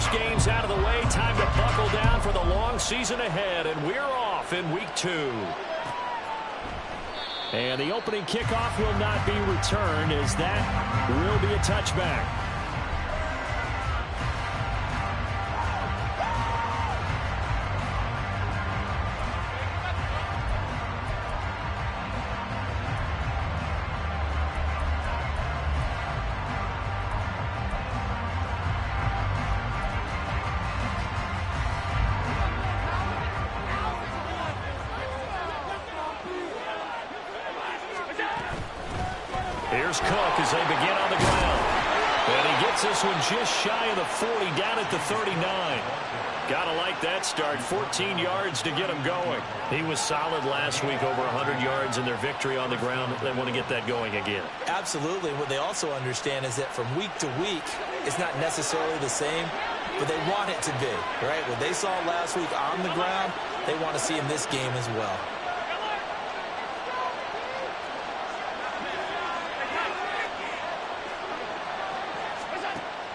first game's out of the way. Time to buckle down for the long season ahead, and we're off in week 2. And the opening kickoff will not be returned, as that will be a touchback. Here's Cook as they begin on the ground. And he gets this one just shy of the 40, down at the 39. Gotta like that start. 14 yards to get him going. He was solid last week, over 100 yards in their victory on the ground. They want to get that going again. Absolutely. What they also understand is that from week to week, it's not necessarily the same, but they want it to be, right? What they saw last week on the ground, they want to see in this game as well.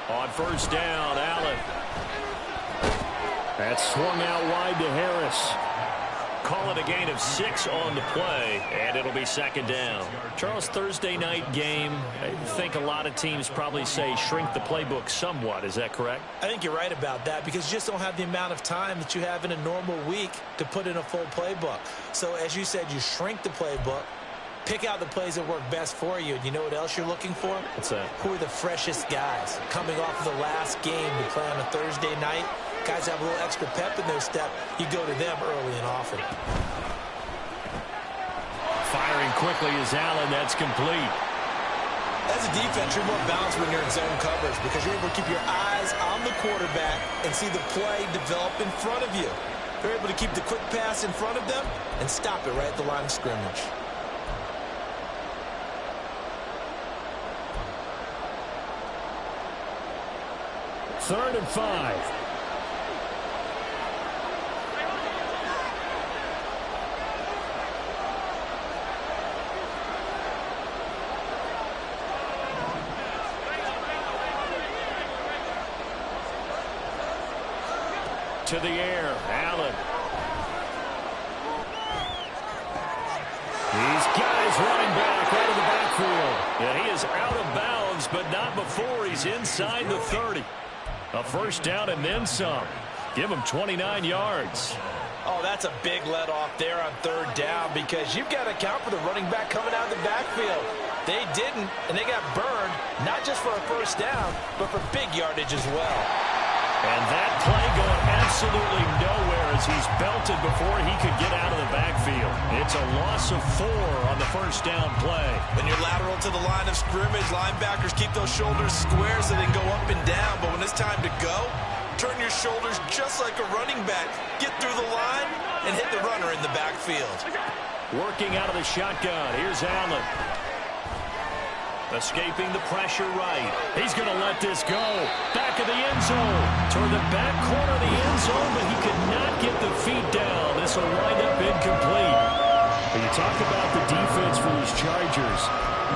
On first down, Allen. That's swung out wide to Harris. Call it a gain of 6 on the play, and it'll be second down. Charles, Thursday night game, I think a lot of teams probably say shrink the playbook somewhat. Is that correct? I think you're right about that, because you just don't have the amount of time that you have in a normal week to put in a full playbook. So as you said, you shrink the playbook, pick out the plays that work best for you. And you know what else you're looking for? What's that? Who are the freshest guys coming off of the last game to play on a Thursday night? Guys have a little extra pep in their step. You go to them early and often. Firing quickly is Allen. That's complete. As a defense, you're more balanced when you're in zone coverage, because you're able to keep your eyes on the quarterback and see the play develop in front of you. You're able to keep the quick pass in front of them and stop it right at the line of scrimmage. Third and 5. To the air, Allen. He's got his running back out of the backfield. And he is out of bounds, but not before he's inside the 30. A first down and then some. Give him 29 yards. Oh, that's a big let off there on third down, because you've got to account for the running back coming out of the backfield. They didn't, and they got burned, not just for a first down, but for big yardage as well. And that play going absolutely nowhere as he's belted before he could get out of the backfield. It's a loss of 4 on the first down play. When you're lateral to the line of scrimmage, linebackers keep those shoulders square so they can go up and down. But when it's time to go, turn your shoulders just like a running back. Get through the line and hit the runner in the backfield. Working out of the shotgun. Here's Allen. Escaping the pressure right. He's going to let this go. Back of the end zone. Toward the back corner of the end zone, but he could not get the feet down. This will wind up incomplete. When you talk about the defense for these Chargers,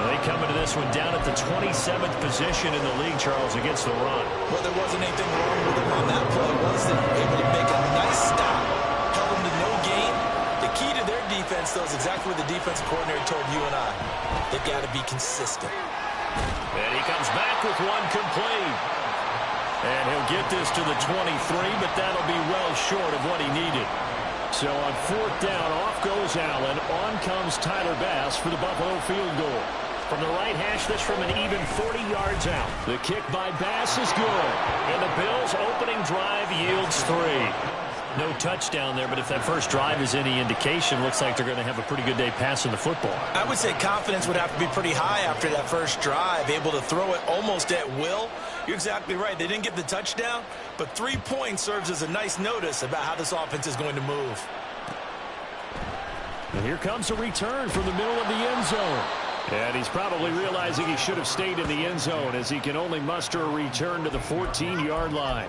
they come into this one down at the 27th position in the league, Charles, against the run. Well, there wasn't anything wrong with them on that play. Was they were able to make a nice stop, held them to no gain. The key to their defense, though, is exactly what the defensive coordinator told you and I. They've got to be consistent. And he comes back with one complete. And he'll get this to the 23, but that'll be well short of what he needed. So on fourth down, off goes Allen. On comes Tyler Bass for the Buffalo field goal. From the right hash, this from an even 40 yards out. The kick by Bass is good. And the Bills' opening drive yields 3. No touchdown there, but if that first drive is any indication, looks like they're going to have a pretty good day passing the football. I would say confidence would have to be pretty high after that first drive, able to throw it almost at will. You're exactly right. They didn't get the touchdown, but 3 points serves as a nice notice about how this offense is going to move. And here comes a return from the middle of the end zone. And he's probably realizing he should have stayed in the end zone, as he can only muster a return to the 14-yard line.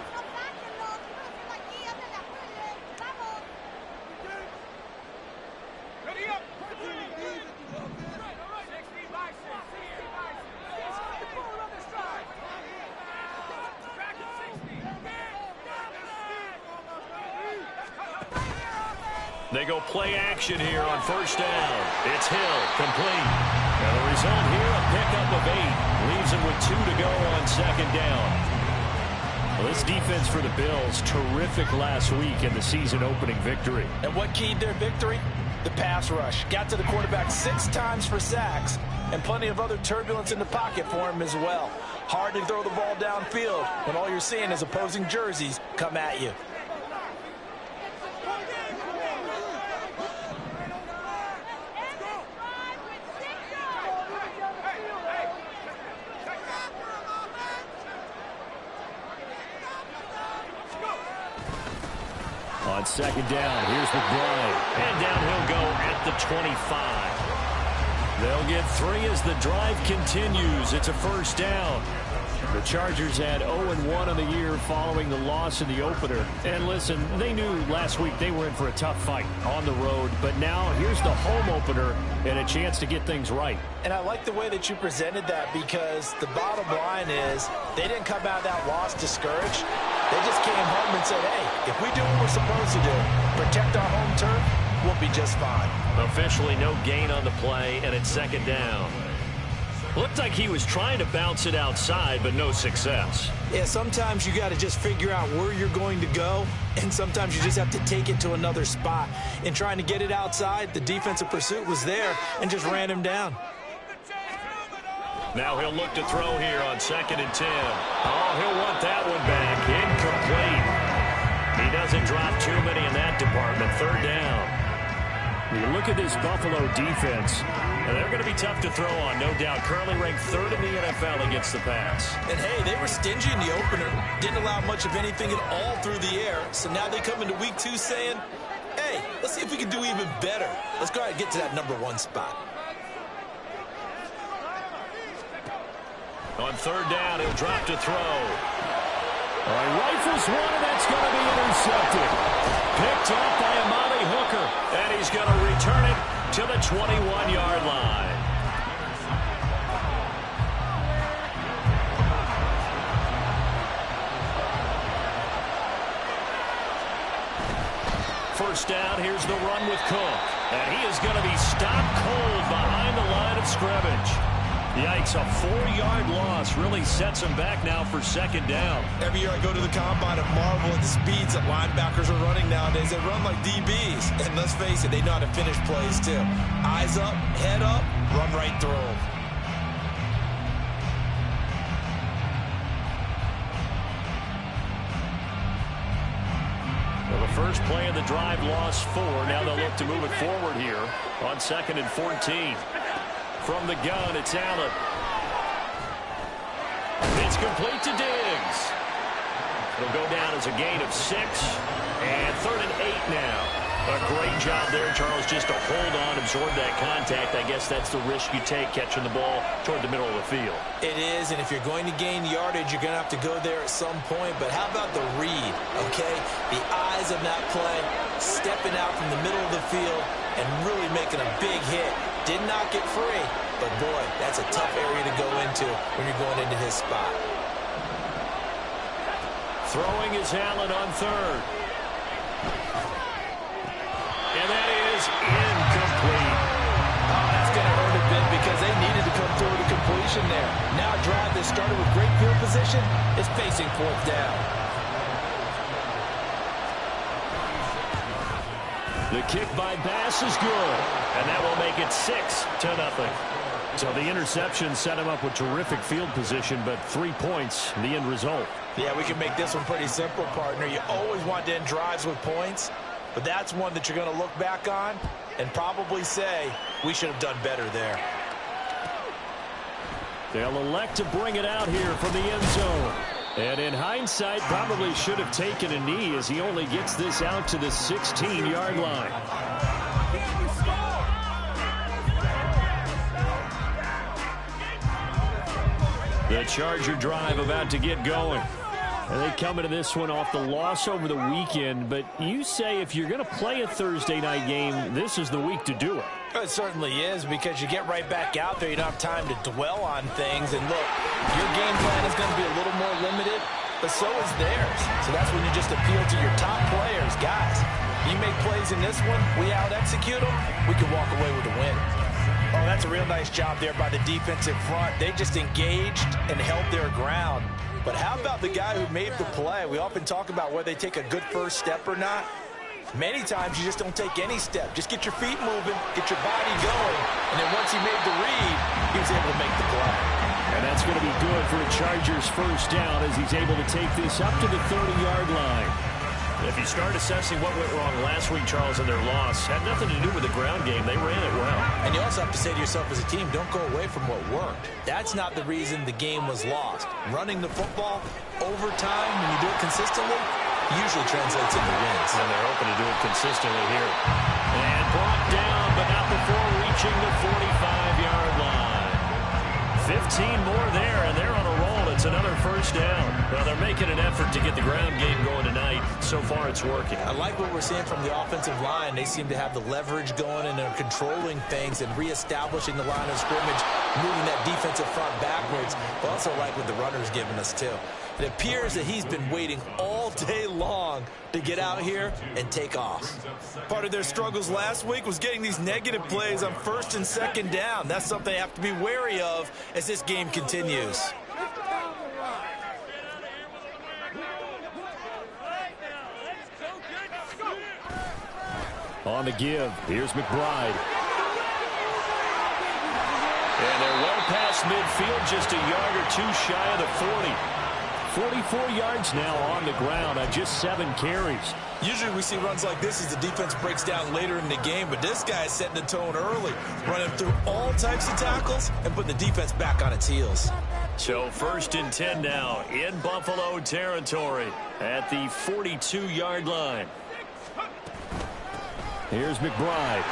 They go play action here on first down. It's Hill, complete. And the result here, a pickup of 8. Leaves him with 2 to go on second down. Well, this defense for the Bills, terrific last week in the season-opening victory. And what keyed their victory? The pass rush. Got to the quarterback 6 times for sacks, and plenty of other turbulence in the pocket for him as well. Hard to throw the ball downfield when all you're seeing is opposing jerseys come at you. On second down, here's McBride. And down he'll go at the 25. They'll get 3 as the drive continues. It's a first down. The Chargers had 0-1 on the year following the loss in the opener. And listen, they knew last week they were in for a tough fight on the road. But now here's the home opener and a chance to get things right. And I like the way that you presented that, because the bottom line is they didn't come out of that loss discouraged. They just came home and said, hey, if we do what we're supposed to do, protect our home turf, we'll be just fine. Officially no gain on the play, and it's second down. Looked like he was trying to bounce it outside, but no success. Yeah, sometimes you got to just figure out where you're going to go, and sometimes you just have to take it to another spot. In trying to get it outside, the defensive pursuit was there and just ran him down. Now he'll look to throw here on 2nd and 10. Oh, he'll want that one back. Incomplete. He doesn't drop too many in that department. 3rd down. You look at this Buffalo defense, and they're going to be tough to throw on, no doubt. Currently ranked 3rd in the NFL against the pass. And, hey, they were stingy in the opener. Didn't allow much of anything at all through the air. So now they come into week 2 saying, hey, let's see if we can do even better. Let's go ahead and get to that number 1 spot. On 3rd down, he'll drop to throw. All right, rifles one, and that's going to be intercepted. Picked up by Amani Hooker, and he's going to return it to the 21-yard line. First down, here's the run with Cook. And he is going to be stopped cold behind the line of scrimmage. Yikes, a 4-yard loss really sets him back now for 2nd down. Every year I go to the combine and marvel at the speeds that linebackers are running nowadays. They run like DBs. And let's face it, they know how to finish plays too. Eyes up, head up, run right through them. Well, the first play of the drive lost 4. Now they'll look to move it forward here on 2nd and 14. From the gun, it's Allen. It's complete to Diggs. It'll go down as a gain of 6. And 3rd and 8 now. A great job there, Charles, just to hold on, absorb that contact. I guess that's the risk you take, catching the ball toward the middle of the field. It is, and if you're going to gain yardage, you're going to have to go there at some point. But how about the read, okay? The eyes of that play, stepping out from the middle of the field and really making a big hit. Did not get free, but boy, that's a tough area to go into when you're going into his spot. Throwing is Allen on 3rd. And that is incomplete. Oh, that's going to hurt a bit because they needed to come through with a completion there. Now a drive that started with great field position is facing 4th down. The kick by Bass is good, and that will make it 6-0. So the interception set him up with terrific field position, but 3 points, the end result. Yeah, we can make this one pretty simple, partner. You always want to end drives with points, but that's one that you're going to look back on and probably say, we should have done better there. They'll elect to bring it out here from the end zone. And in hindsight, probably should have taken a knee as he only gets this out to the 16-yard line. The Charger drive about to get going. And they come into this one off the loss over the weekend. But you say if you're going to play a Thursday night game, this is the week to do it. It certainly is, because you get right back out there. You don't have time to dwell on things. And look, your game plan is going to be a little more limited. but so is theirs. So that's when you just appeal to your top players. Guys, you make plays in this one, we out-execute them, we can walk away with a win. Oh, that's a real nice job there by the defensive front. They just engaged and held their ground. But how about the guy who made the play? We often talk about whether they take a good first step or not. Many times you just don't take any step. Just get your feet moving, get your body going, and then once he made the read, he was able to make the play. And that's going to be good for a Chargers first down as he's able to take this up to the 30-yard line. If you start assessing what went wrong last week, Charles, in their loss, had nothing to do with the ground game. They ran it well. And you also have to say to yourself as a team, don't go away from what worked. That's not the reason the game was lost. Running the football over time, when you do it consistently, usually translates into wins. And they're hoping to do it consistently here. And brought down, but not before reaching the 45-yard line. 15 more there, and they're on a roll. It's another first down. Well, they're making an effort to get the ground game going tonight. So far, it's working. I like what we're seeing from the offensive line. They seem to have the leverage going, and they're controlling things and reestablishing the line of scrimmage, moving that defensive front backwards. I also like what the runner's giving us, too. It appears that he's been waiting all day long to get out here and take off. Part of their struggles last week was getting these negative plays on first and second down. That's something they have to be wary of as this game continues. On the give, here's McBride. And they're well past midfield, just a yard or two shy of the 40. 44 yards now on the ground on just 7 carries. Usually we see runs like this as the defense breaks down later in the game, but this guy's setting the tone early, running through all types of tackles and putting the defense back on its heels. So first and 10 now in Buffalo territory at the 42-yard line. Here's McBride.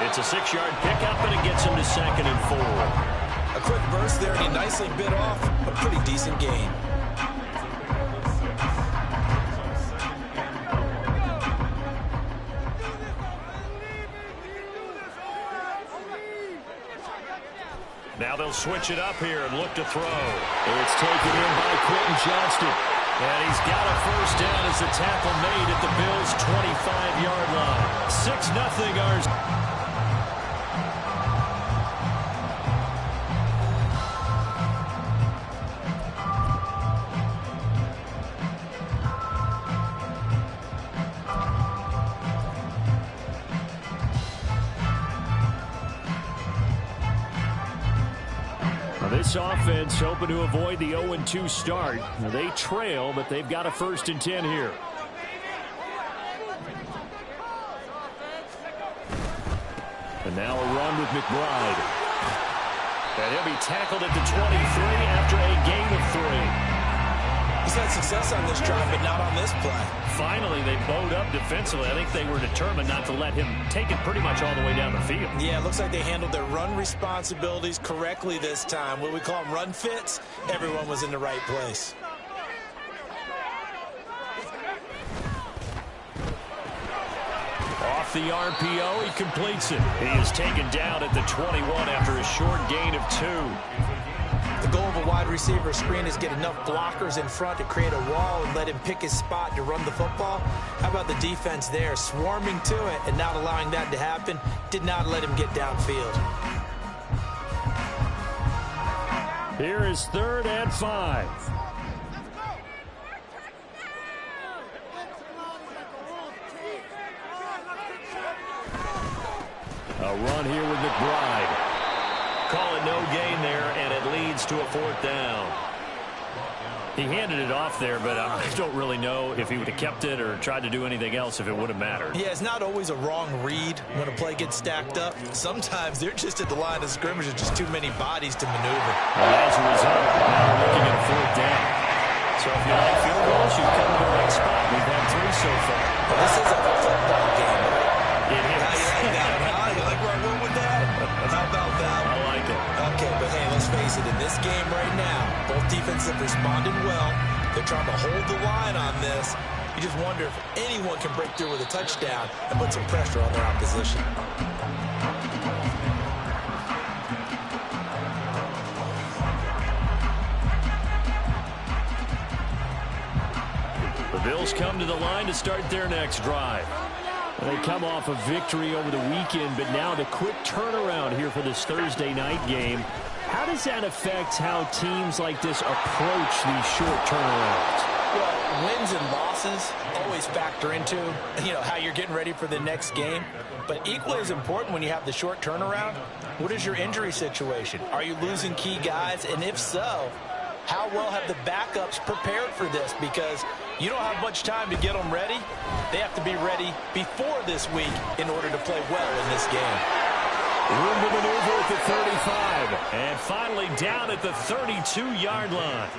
It's a 6-yard pickup, and it gets him to 2nd and 4. A quick burst there, and he nicely bit off a pretty decent gain. Now they'll switch it up here and look to throw. It's taken in by Quentin Johnston. And he's got a first down as the tackle made at the Bills' 25-yard line. 6-0 ours. This offense hoping to avoid the 0-2 start. They trail, but they've got a 1st and 10 here. And now a run with McBride. And he'll be tackled at the 23 after a gain of 3. He's had success on this drive, but not on this play. Finally, they bowed up defensively. I think they were determined not to let him take it pretty much all the way down the field. Yeah, it looks like they handled their run responsibilities correctly this time. What we call them run fits, everyone was in the right place. Off the RPO, he completes it. He is taken down at the 21 after a short gain of 2. The goal of a wide receiver screen is get enough blockers in front to create a wall and let him pick his spot to run the football. How about the defense there, swarming to it and not allowing that to happen? Did not let him get downfield. Here is 3rd and 5. A run here with McBride. Call it no gain there, and it leads to a 4th down. He handed it off there, but I don't really know if he would have kept it or tried to do anything else if it would have mattered. Yeah, it's not always a wrong read when a play gets stacked up. Sometimes they're just at the line of scrimmage with just too many bodies to maneuver. And as a result, now we're looking at a 4th down. So if you like field goals, you've come to the right spot. We've had 3 so far. Well, this is a football game, right? It is. How you like that? You like where I went with that? How about that? I like it. Okay, but hey, let's face it. In this game right now, both defenses have responded well. They're trying to hold the line on this. You just wonder if anyone can break through with a touchdown and put some pressure on their opposition. Bills come to the line to start their next drive. They come off a victory over the weekend, but now the quick turnaround here for this Thursday night game. How does that affect how teams like this approach these short turnarounds? Well, wins and losses always factor into, how you're getting ready for the next game. But equally as important when you have the short turnaround, what is your injury situation? Are you losing key guys? And if so, how well have the backups prepared for this? Because you don't have much time to get them ready. They have to be ready before this week in order to play well in this game. Room to maneuver at the 35. And finally down at the 32-yard line.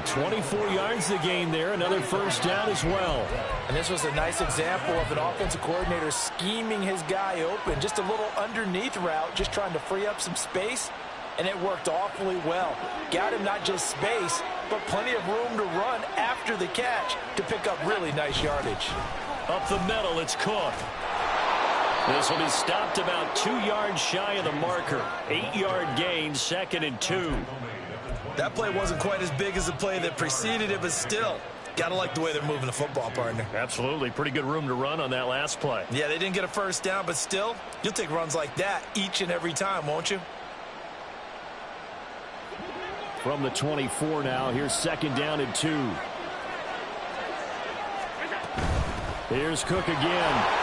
24 yards the gain there. Another first down as well. And this was a nice example of an offensive coordinator scheming his guy open. Just a little underneath route, just trying to free up some space. And it worked awfully well. Got him not just space, but plenty of room to run after the catch to pick up really nice yardage. Up the middle, it's Cook. This will be stopped about 2 yards shy of the marker. 8-yard gain, 2nd and 2. That play wasn't quite as big as the play that preceded it, but still, gotta like the way they're moving the football, partner. Absolutely. Pretty good room to run on that last play. Yeah, they didn't get a first down, but still, you'll take runs like that each and every time, won't you? From the 24 now, here's 2nd down and 2. Here's Cook again.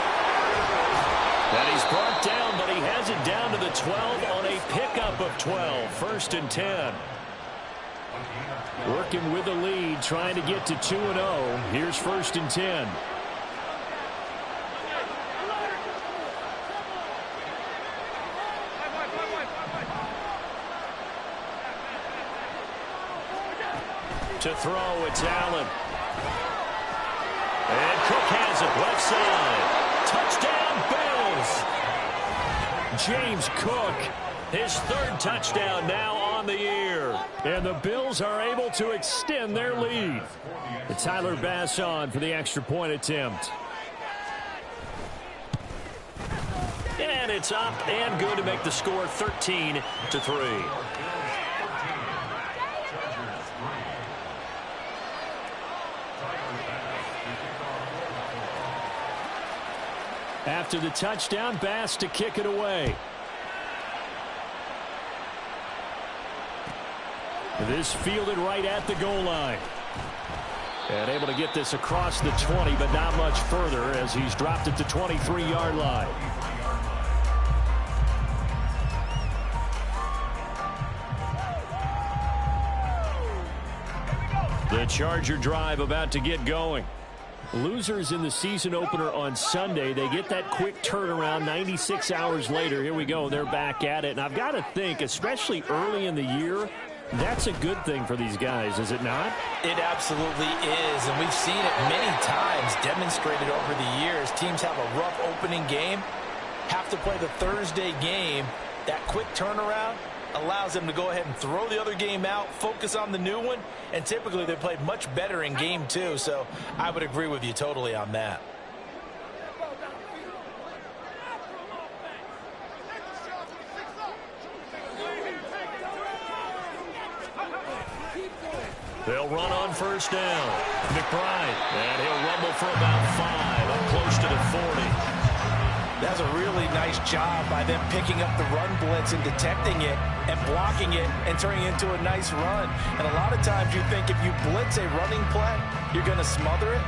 And he's brought down, but he has it down to the 12 on a pickup of 12. 1st and 10. Working with the lead, trying to get to 2-0. Here's 1st and 10. To throw, it's Allen. And Cook has it, left side. Touchdown, Bills! James Cook, his 3rd touchdown now on the year. And the Bills are able to extend their lead. Tyler Bass on for the extra point attempt. And it's up and good to make the score 13-3. After the touchdown, Bass to kick it away. This fielded right at the goal line. And able to get this across the 20, but not much further as he's dropped it to 23-yard line. The Charger drive about to get going. Losers in the season opener on Sunday, they get that quick turnaround 96 hours later. Here we go. They're back at it. And I've got to think, especially early in the year, that's a good thing for these guys, is it not? It absolutely is. And we've seen it many times demonstrated over the years. Teams have a rough opening game, have to play the Thursday game. That quick turnaround allows them to go ahead and throw the other game out, focus on the new one, and typically they played much better in game 2, so I would agree with you totally on that. They'll run on 1st down. McBride, and he'll rumble for about 5, up close to the 40. That's a really nice job by them picking up the run blitz and detecting it and blocking it and turning it into a nice run. And a lot of times you think if you blitz a running play, you're going to smother it.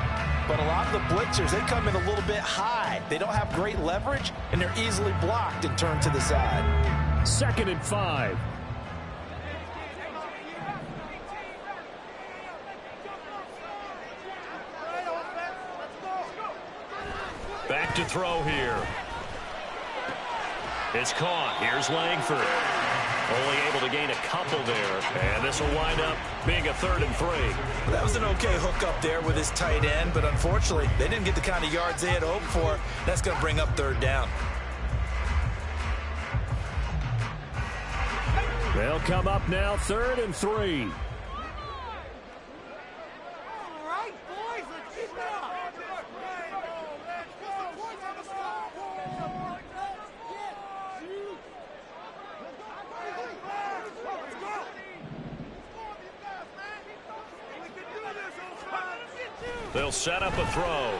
But a lot of the blitzers, they come in a little bit high. They don't have great leverage, and they're easily blocked and turned to the side. 2nd and 5. Back to throw here. It's caught. Here's Langford. Only able to gain a couple there. And this will wind up being a 3rd and 3. That was an okay hook up there with his tight end, but unfortunately, they didn't get the kind of yards they had hoped for. That's going to bring up 3rd down. They'll come up now 3rd and 3. They'll set up a throw.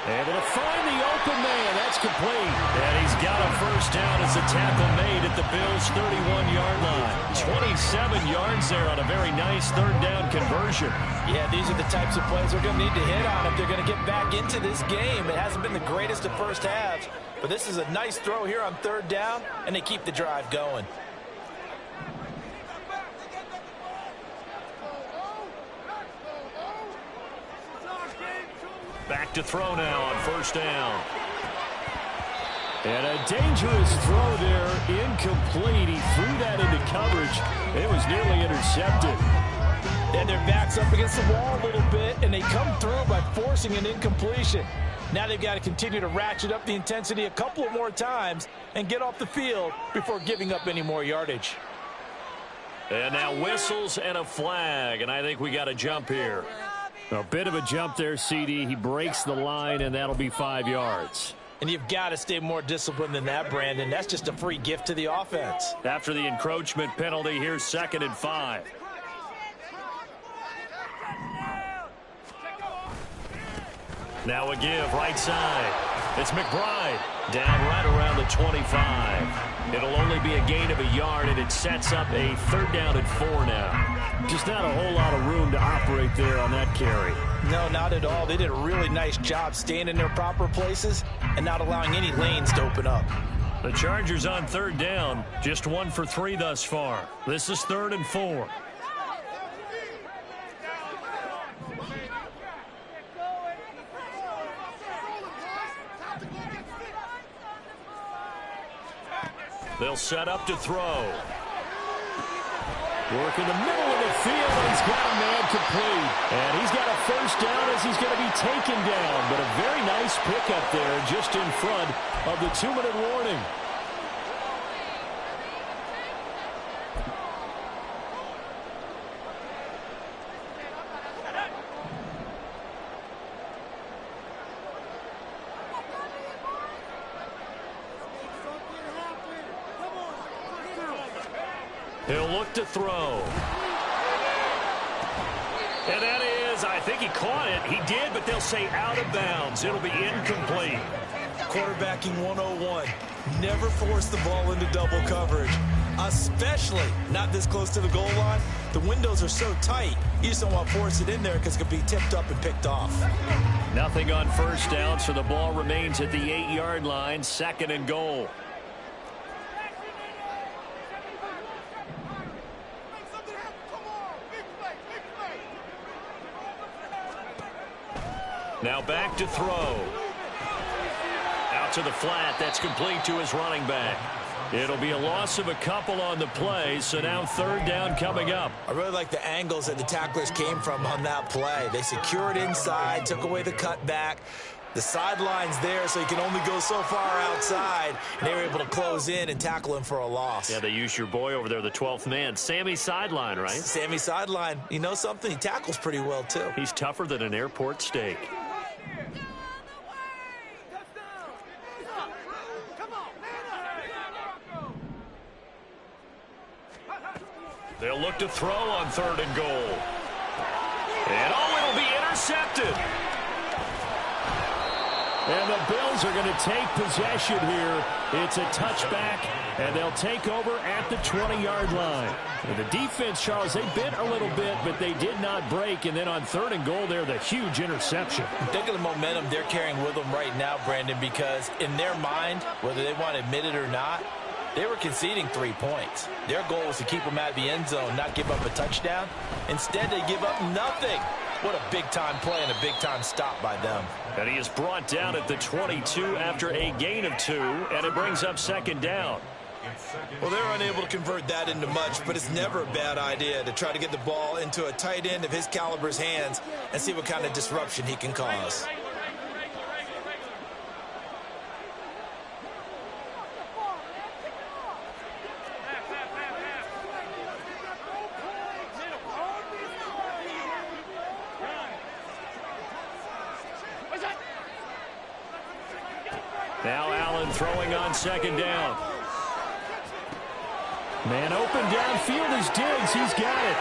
Able to find the open man. That's complete. And he's got a first down as a tackle made at the Bills' 31-yard line. 27 yards there on a very nice third down conversion. Yeah, these are the types of plays they're going to need to hit on if they're going to get back into this game. It hasn't been the greatest of first halves, but this is a nice throw here on third down, and they keep the drive going. Back to throw now on first down. And a dangerous throw there, incomplete. He threw that into coverage. It was nearly intercepted. And their back's up against the wall a little bit, and they come through by forcing an incompletion. Now they've got to continue to ratchet up the intensity a couple of more times and get off the field before giving up any more yardage. And now whistles and a flag, and I think we got a jump here. A bit of a jump there, CD. He breaks the line, and that'll be 5 yards. And you've got to stay more disciplined than that, Brandon. That's just a free gift to the offense. After the encroachment penalty, here's 2nd and 5. Now a give, right side. It's McBride. Down right around the 25. It'll only be a gain of a yard, and it sets up a 3rd down and 4 now. Just not a whole lot of room to operate there on that carry. No, not at all. They did a really nice job staying in their proper places and not allowing any lanes to open up. The Chargers on 3rd down, just 1 for 3 thus far. This is 3rd and 4. They'll set up to throw. Work in the middle of the field, and he's got a man complete. And he's got a first down as he's going to be taken down. But a very nice pickup there just in front of the 2-minute warning. He'll look to throw. And that is, I think he caught it. He did, but they'll say out of bounds. It'll be incomplete. Quarterbacking 101. Never force the ball into double coverage, especially not this close to the goal line. The windows are so tight, you just don't want to force it in there because it could be tipped up and picked off. Nothing on first down, so the ball remains at the 8-yard line, 2nd and goal. Now back to throw. Out to the flat. That's complete to his running back. It'll be a loss of a couple on the play, so now 3rd down coming up. I really like the angles that the tacklers came from on that play. They secured inside, took away the cutback. The sideline's there, so he can only go so far outside. And they were able to close in and tackle him for a loss. Yeah, they used your boy over there, the 12th man. Sammy Sideline, right? Sammy Sideline. You know something? He tackles pretty well, too. He's tougher than an airport steak. They'll look to throw on 3rd and goal. And it'll be intercepted. And the Bills are going to take possession here. It's a touchback, and they'll take over at the 20-yard line. And the defense, Charles, they bit a little bit, but they did not break. And then on 3rd and goal there, the huge interception. Think of the momentum they're carrying with them right now, Brandon, because in their mind, whether they want to admit it or not, they were conceding 3 points. Their goal was to keep them out of the end zone, not give up a touchdown. Instead, they give up nothing. What a big-time play and a big-time stop by them. And he is brought down at the 22 after a gain of 2, and it brings up 2nd down. Well, they're unable to convert that into much, but it's never a bad idea to try to get the ball into a tight end of his caliber's hands and see what kind of disruption he can cause. Now Allen throwing on 2nd down. Man open downfield is Diggs. He's got it.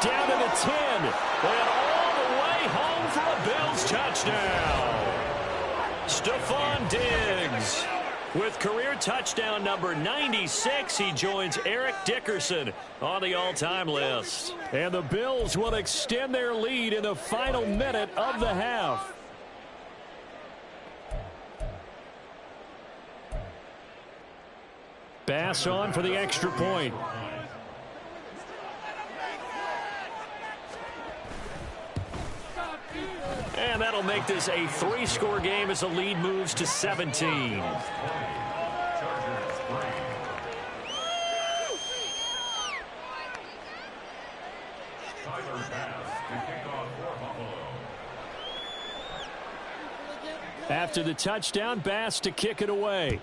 down to the 10. And all the way home for a Bills touchdown. Stephon Diggs with career touchdown number 96. He joins Eric Dickerson on the all-time list. And the Bills will extend their lead in the final minute of the half. Bass on for the extra point. And that'll make this a 3-score game as the lead moves to 17. After the touchdown, Bass to kick it away.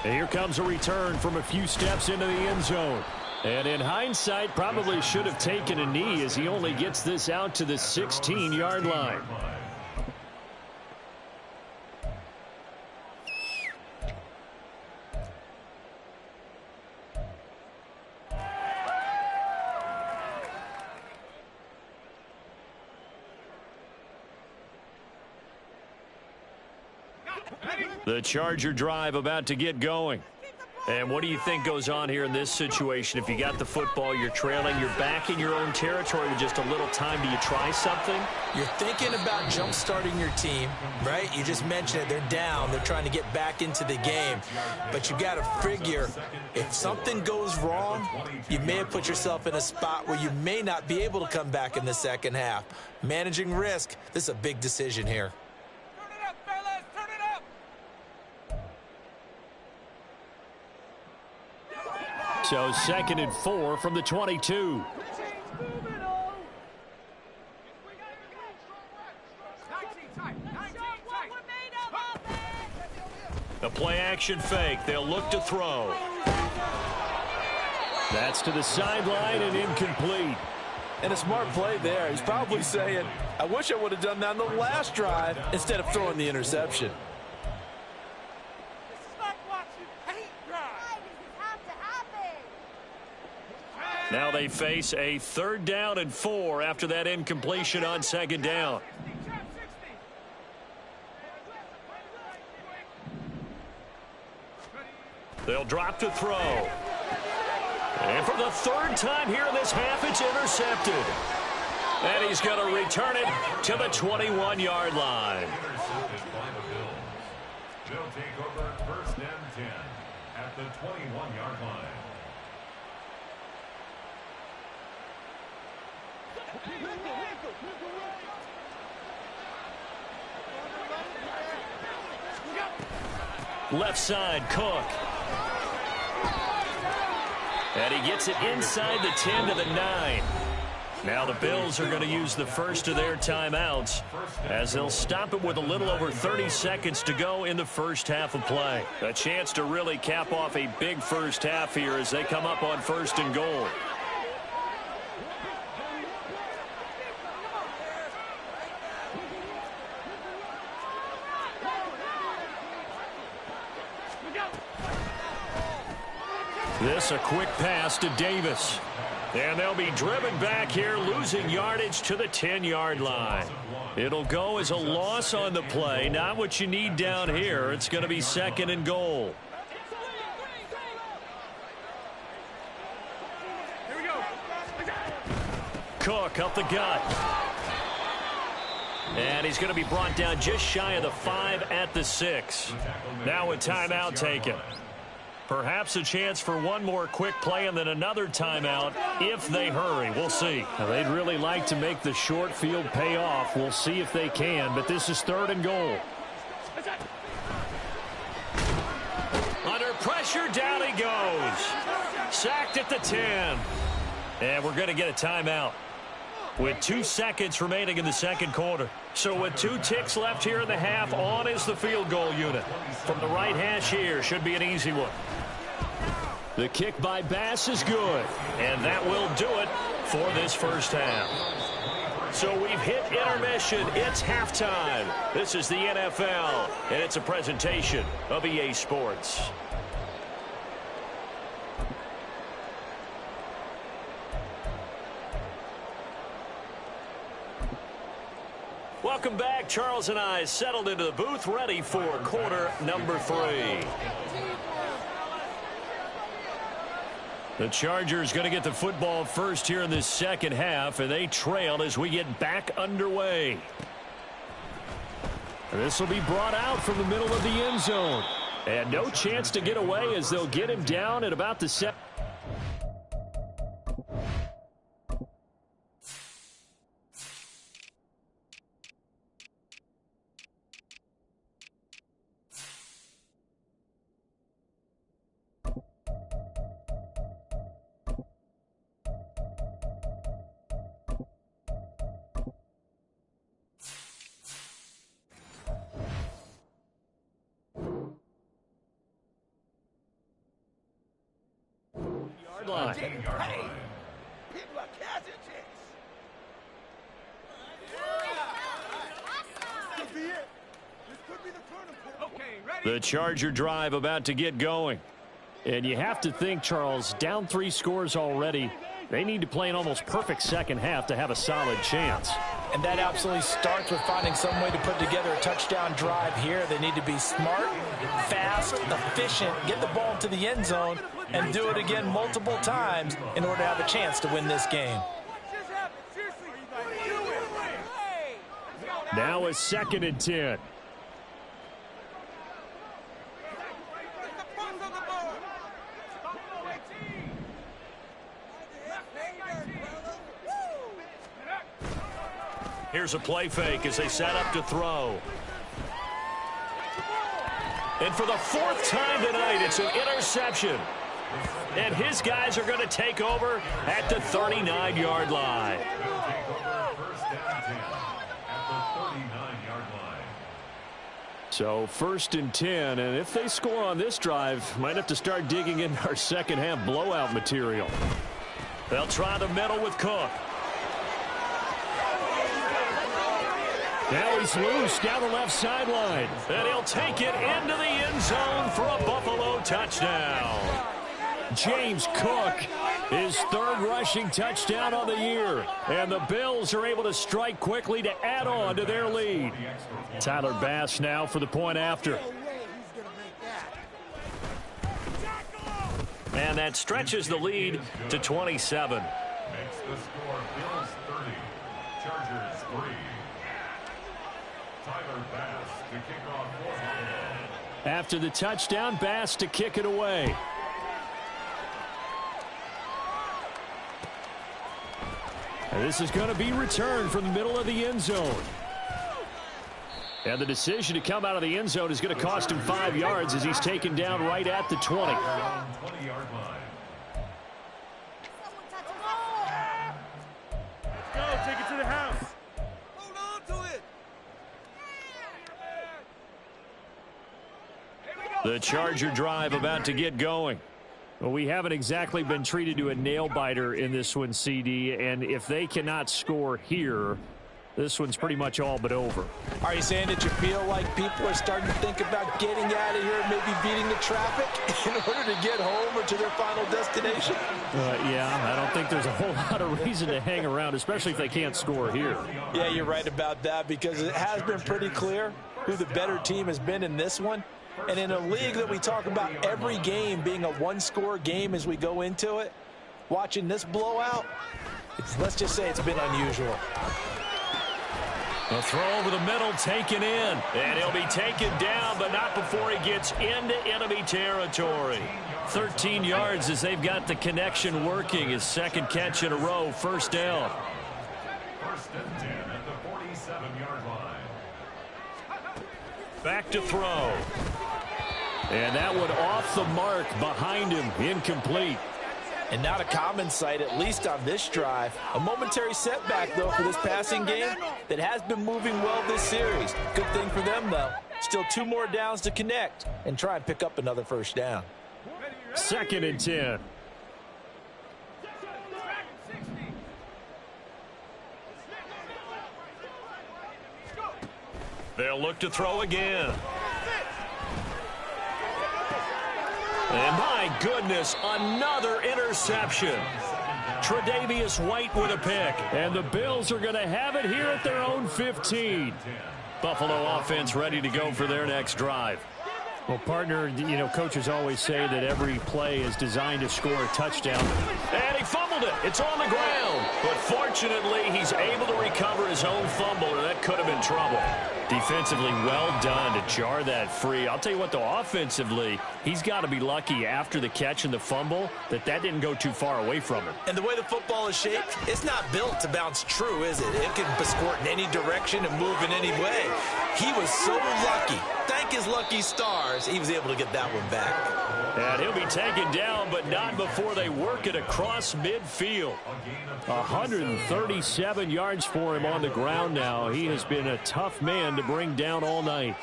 Here comes a return from a few steps into the end zone. And in hindsight, probably should have taken a knee as he only gets this out to the 16-yard line. The Charger drive about to get going. And what do you think goes on here in this situation? If you got the football, you're trailing, you're back in your own territory with just a little time. Do you try something? You're thinking about jump-starting your team, right? You just mentioned it. They're down. They're trying to get back into the game. But you got to figure if something goes wrong, you may have put yourself in a spot where you may not be able to come back in the second half. Managing risk, this is a big decision here. So 2nd and 4 from the 22. The play action fake. They'll look to throw. That's to the sideline and incomplete. And a smart play there. He's probably saying, I wish I would have done that on the last drive instead of throwing the interception. Now they face a 3rd down and 4 after that incompletion on 2nd down. They'll drop to throw. And for the 3rd time here in this half, it's intercepted. And he's going to return it to the 21-yard line. They'll take over 1st and 10 at the 21-yard line. Left side, Cook. And he gets it inside the 10 to the 9. Now the Bills are going to use the first of their timeouts as they'll stop it with a little over 30 seconds to go in the first half of play. A chance to really cap off a big first half here as they come up on 1st and goal. This a quick pass to Davis. And they'll be driven back here, losing yardage to the 10-yard line. It'll go as a loss on the play. Not what you need down here. It's going to be 2nd and goal. Here we go. Cook up the gut. And he's going to be brought down just shy of the 5 at the 6. Now a timeout taken. Perhaps a chance for one more quick play and then another timeout if they hurry. We'll see. Now, they'd really like to make the short field pay off. We'll see if they can, but this is 3rd and goal. Under pressure, down he goes. Sacked at the 10. And we're going to get a timeout with 2 seconds remaining in the 2nd quarter. So with 2 ticks left here in the half, on is the field goal unit. From the right hash here, should be an easy one. The kick by Bass is good. And that will do it for this first half. So we've hit intermission. It's halftime. This is the NFL, and it's a presentation of EA Sports. welcome back. Charles and I settled into the booth, ready for quarter number 3. The Chargers going to get the football first here in this second half, and they trail as we get back underway. This will be brought out from the middle of the end zone. And no chance to get away as they'll get him down at about the 7. Line. The Charger drive about to get going. And you have to think, Charles, down 3 scores already. They need to play an almost perfect second half to have a solid chance. And that absolutely starts with finding some way to put together a touchdown drive here. They need to be smart, fast, efficient, get the ball to the end zone, and do it again multiple times in order to have a chance to win this game. Now a 2nd and 10. Here's a play fake as they set up to throw. And for the 4th time tonight, it's an interception. And his guys are going to take over at the 39-yard line. So 1st and 10, and if they score on this drive, might have to start digging in our second half blowout material. They'll try the middle with Cook. Now he's loose down the left sideline. And he'll take it into the end zone for a Buffalo touchdown. James Cook, his 3rd rushing touchdown on the year. And the Bills are able to strike quickly to add on to their lead. Tyler Bass now for the point after. And that stretches the lead to 27. Makes the score Bills 30, Chargers 3. Tyler Bass to kick off for Buffalo. After the touchdown, Bass to kick it away. And this is going to be returned from the middle of the end zone. And the decision to come out of the end zone is going to cost him 5 yards as he's taken down right at the 20. 20-yard line. Go, take it to the house. The Charger drive about to get going. Well, we haven't exactly been treated to a nail-biter in this one, CD, and if they cannot score here, this one's pretty much all but over. Are you saying that you feel like people are starting to think about getting out of here, maybe beating the traffic in order to get home or to their final destination? Yeah, I don't think there's a whole lot of reason to hang around, especially if they can't score here. Yeah, you're right about that, because it has been pretty clear who the better team has been in this one. And in a league that we talk about every game being a one-score game as we go into it, watching this blowout, let's just say it's been unusual. A throw over the middle taken in. And he'll be taken down, but not before he gets into enemy territory. 13 yards as they've got the connection working. His 2nd catch in a row, 1st down. 1st and 10 at the 47-yard line. Back to throw. And that one off the mark behind him, incomplete. And not a common sight, at least on this drive. A momentary setback, though, for this passing game that has been moving well this series. Good thing for them, though. Still 2 more downs to connect and try and pick up another 1st down. 2nd and 10. They'll look to throw again. And my goodness, another interception. Tre'Davious White with a pick. And the Bills are going to have it here at their own 15. Buffalo offense ready to go for their next drive. Well, partner, you know, coaches always say that every play is designed to score a touchdown. And he fumbled it. It's on the ground. But fortunately, he's able to recover his own fumble, or that could have been trouble. Defensively, well done to jar that free. I'll tell you what, though, offensively, he's got to be lucky after the catch and the fumble that didn't go too far away from him. And the way the football is shaped, it's not built to bounce true, is it? It can squirt in any direction and move in any way. He was so lucky. Thank his lucky stars, he was able to get that one back. And he'll be taken down, but not before they work it across midfield. 137 yards for him on the ground now. He has been a tough man to bring down all night.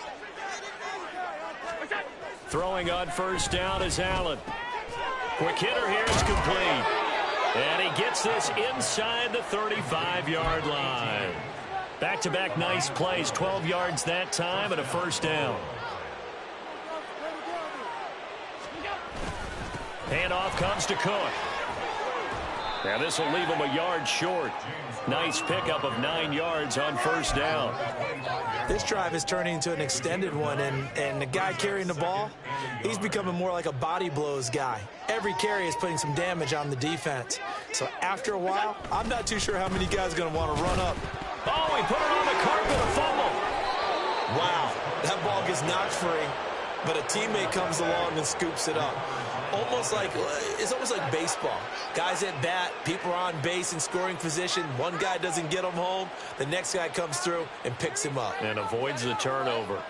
Throwing on first down is Allen. Quick hitter here is complete. And he gets this inside the 35-yard line. Back-to-back nice plays, 12 yards that time and a first down. Handoff comes to Cook. Now this will leave him a yard short. Nice pickup of 9 yards on first down. This drive is turning into an extended one, and the guy carrying the ball, he's becoming more like a body blows guy. Every carry is putting some damage on the defense. So after a while, I'm not too sure how many guys are going to want to run up. Oh, he put it on the carpet, a fumble. Wow, that ball gets knocked free, but a teammate comes along and scoops it up. It's almost like baseball. Guys at bat, people are on base in scoring position. One guy doesn't get him home. The next guy comes through and picks him up. And avoids the turnover.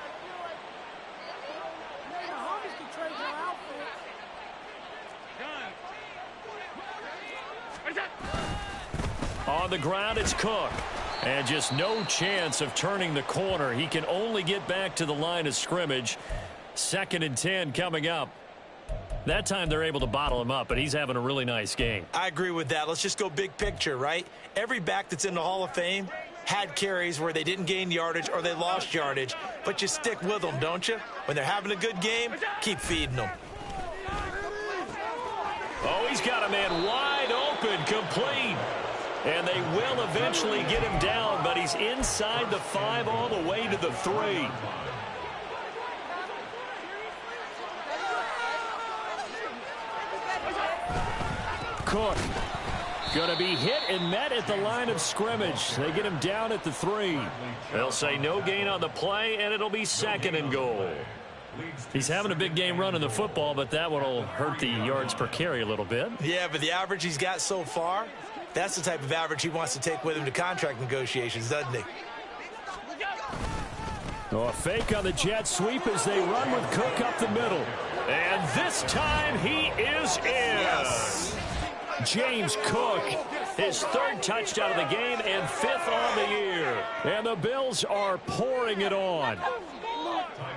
On the ground, it's Cook. And just no chance of turning the corner. He can only get back to the line of scrimmage. 2nd and 10 coming up. That time they're able to bottle him up, but he's having a really nice game. I agree with that. Let's just go big picture, right? Every back that's in the Hall of Fame had carries where they didn't gain yardage or they lost yardage, but you stick with them, don't you? When they're having a good game, keep feeding them. Oh, he's got a man wide open, complete. And they will eventually get him down, but he's inside the 5 all the way to the 3. Cook going to be hit and met at the line of scrimmage. They get him down at the 3. They'll say no gain on the play, and it'll be 2nd and goal. He's having a big game running the football, but that one will hurt the yards per carry a little bit. Yeah, but the average he's got so far, that's the type of average he wants to take with him to contract negotiations, doesn't he? Oh, a fake on the jet sweep as they run with Cook up the middle. And this time he is in. Yes. James Cook, his 3rd touchdown of the game and 5th on the year. And the Bills are pouring it on.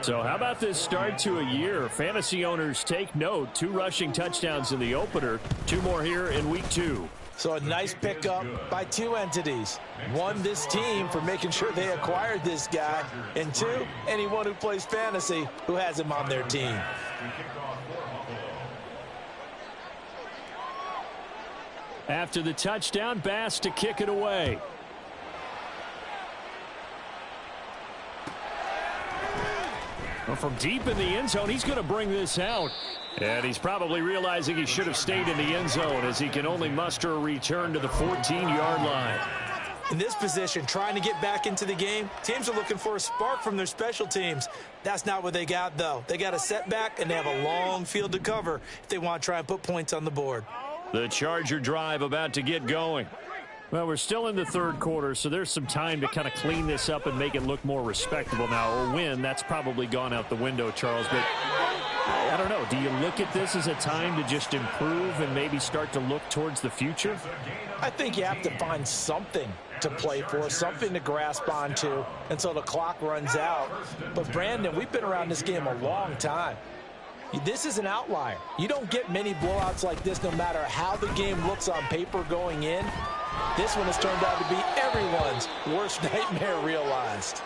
So how about this start to a year? Fantasy owners take note. 2 rushing touchdowns in the opener. 2 more here in week 2. So a nice pickup by 2 entities. 1, this team for making sure they acquired this guy. And 2, anyone who plays fantasy who has him on their team. After the touchdown, Bass to kick it away. Well, from deep in the end zone, he's going to bring this out. And he's probably realizing he should have stayed in the end zone as he can only muster a return to the 14-yard line. In this position, trying to get back into the game, teams are looking for a spark from their special teams. That's not what they got, though. They got a setback, and they have a long field to cover if they want to try and put points on the board. The Charger drive about to get going. Well, we're still in the 3rd quarter, so there's some time to kind of clean this up and make it look more respectable now. A win, that's probably gone out the window, Charles. But I don't know. Do you look at this as a time to just improve and maybe start to look towards the future? I think you have to find something to play for, something to grasp onto until the clock runs out. But, Brandon, we've been around this game a long time. This is an outlier. You don't get many blowouts like this no matter how the game looks on paper going in. This one has turned out to be everyone's worst nightmare realized.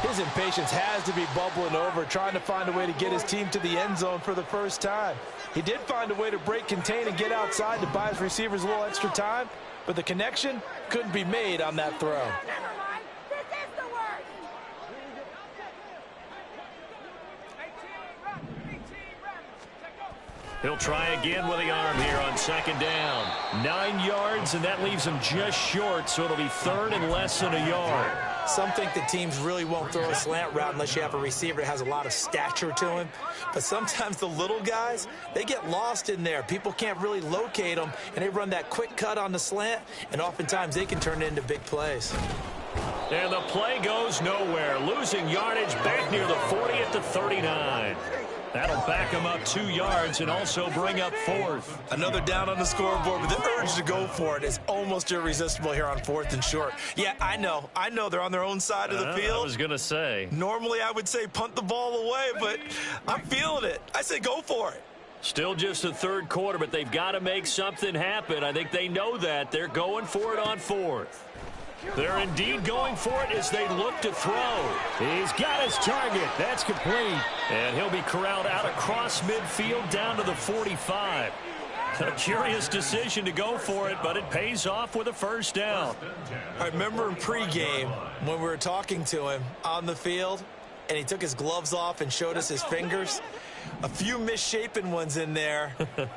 His impatience has to be bubbling over, trying to find a way to get his team to the end zone for the first time. He did find a way to break contain and get outside to buy his receivers a little extra time, but the connection couldn't be made on that throw. He'll try again with the arm here on second down. 9 yards, and that leaves him just short, so it'll be third and less than a yard. Some think the teams really won't throw a slant route unless you have a receiver that has a lot of stature to him. But sometimes the little guys, they get lost in there. People can't really locate them, and they run that quick cut on the slant, and oftentimes they can turn it into big plays. And the play goes nowhere. Losing yardage back near the 40 at the 39. That'll back him up 2 yards and also bring up fourth. Another down on the scoreboard, but the urge to go for it is almost irresistible here on 4th and short. Yeah, I know they're on their own side of the field. I was going to say. Normally I would say punt the ball away, but I'm feeling it. I say go for it. Still just the third quarter, but they've got to make something happen. I think they know that. They're going for it on fourth. They're indeed going for it as they look to throw. He's got his target. That's complete. And he'll be corralled out across midfield down to the 45. A curious decision to go for it, but it pays off with a first down. I remember in pregame when we were talking to him on the field, and he took his gloves off and showed us his fingers. A few misshapen ones in there,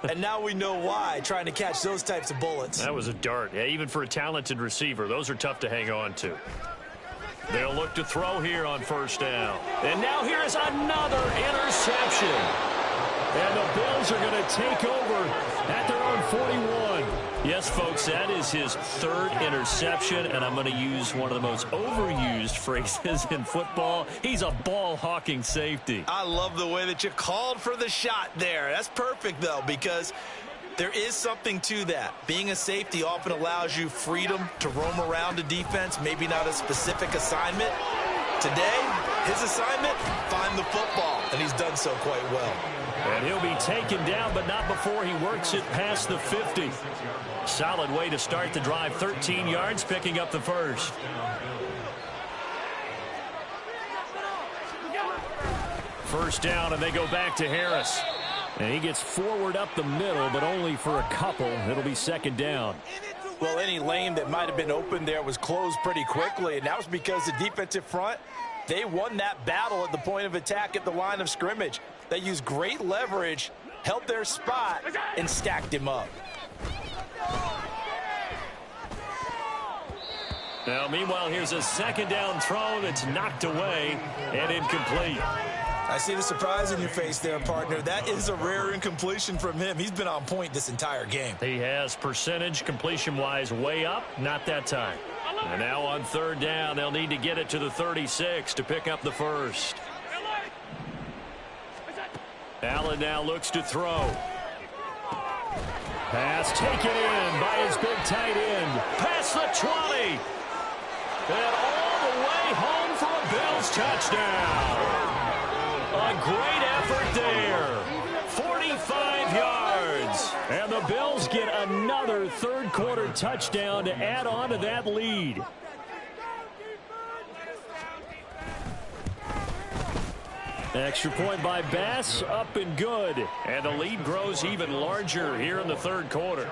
and now we know why, trying to catch those types of bullets. That was a dart. Yeah, even for a talented receiver, those are tough to hang on to. They'll look to throw here on first down. And now here is another interception. And the Bills are going to take over at their own 41. Yes, folks, that is his third interception, and I'm going to use one of the most overused phrases in football. He's a ball-hawking safety. I love the way that you called for the shot there. That's perfect, though, because there is something to that. Being a safety often allows you freedom to roam around a defense, maybe not a specific assignment. Today, his assignment, find the football, and he's done so quite well. And he'll be taken down, but not before he works it past the 50. Solid way to start the drive. 13 yards, picking up the first. First down, and they go back to Harris. And he gets forward up the middle, but only for a couple. It'll be second down. Well, any lane that might have been open there was closed pretty quickly, and that was because the defensive front, they won that battle at the point of attack at the line of scrimmage. They used great leverage, held their spot, and stacked him up. Now, meanwhile, here's a second down throw that's knocked away and incomplete. I see the surprise in your face there, partner. That is a rare incompletion from him. He's been on point this entire game. He has percentage completion-wise way up, not that time. And now on third down, they'll need to get it to the 36 to pick up the first. Allen now looks to throw. Pass taken in by his big tight end. Past the 20. And all the way home for a Bills touchdown. A great effort there. 45 yards. And the Bills get another third quarter touchdown to add on to that lead. Extra point by Bass, up and good. And the lead grows even larger here in the third quarter.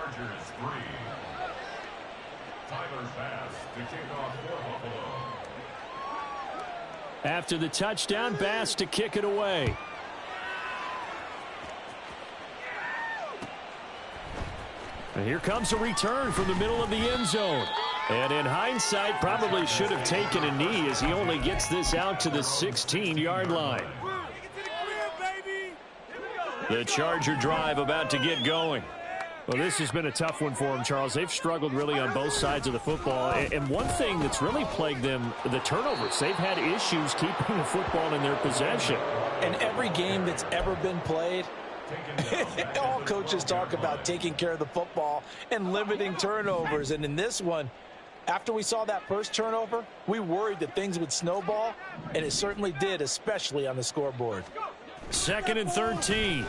After the touchdown, Bass to kick it away. And here comes a return from the middle of the end zone. And in hindsight, probably should have taken a knee as he only gets this out to the 16-yard line. The Charger drive about to get going. Well, this has been a tough one for them, Charles. They've struggled really on both sides of the football. And one thing that's really plagued them, the turnovers. They've had issues keeping the football in their possession. And every game that's ever been played, all coaches talk about taking care of the football and limiting turnovers. And in this one, after we saw that first turnover, we worried that things would snowball, and it certainly did, especially on the scoreboard. Second and 13.